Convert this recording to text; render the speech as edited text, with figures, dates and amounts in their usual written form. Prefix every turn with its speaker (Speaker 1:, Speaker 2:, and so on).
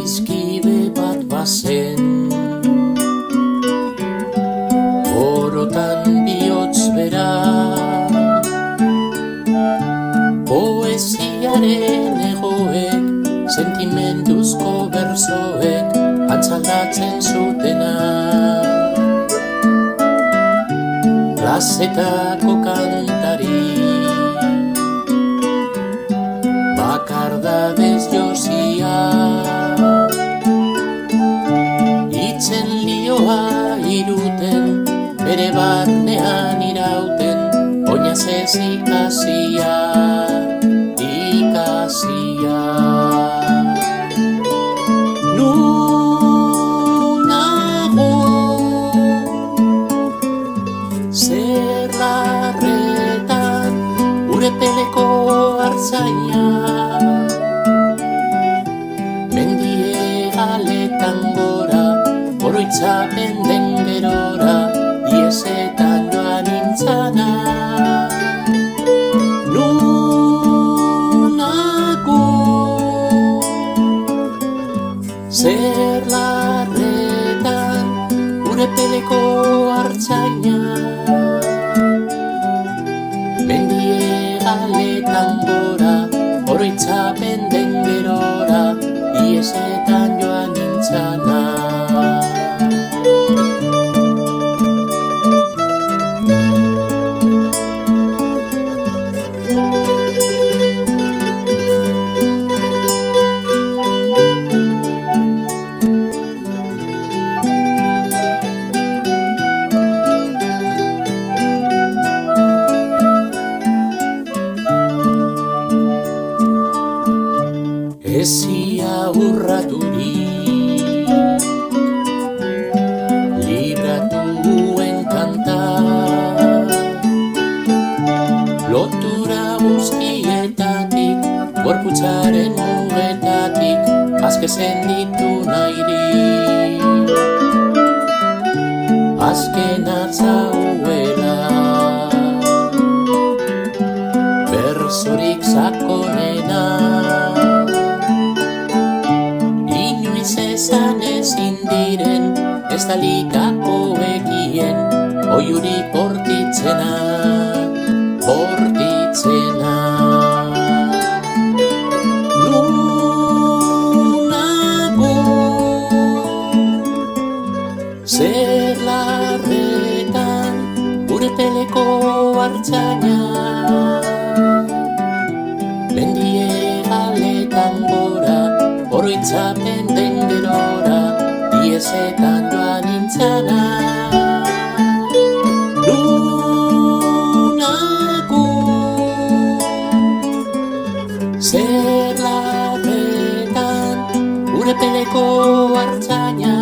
Speaker 1: Adiskide bat bazen, orotan bihotz bera, poesiaren egoek, sentimenduzko berzoek, atzaldatzen zutena. Plazetako kantari, bakardadez josia, itzen lioa iruten, bere barnean irauten, oinaz ez ikasia, ikasia. Nunago zer larretan gure peleko hartzaina, mendie galetan gora, oroitzapen den gerora, iesetan joan nintzana. Nunago zer larretan gure peleko hartzaina, mendie galetan gora, oroitzapen den gerora, iesetan joan nintzana. Ezia urraturik libratuen kanta, lotura guztietatik, gorputzaren mugetatik, aske senditu nahirik, azken atzauela, berzorik sakonena, esan ezin diren, ez dalikako egien, oiurik bortitzena, bortitzena. Nunago zer larretan gure peleko hartzaina, mendie galetan gora, oroitzapen den gerora, iesetan joan nintzana. Nunago zer larretan gure peleko hartzaina,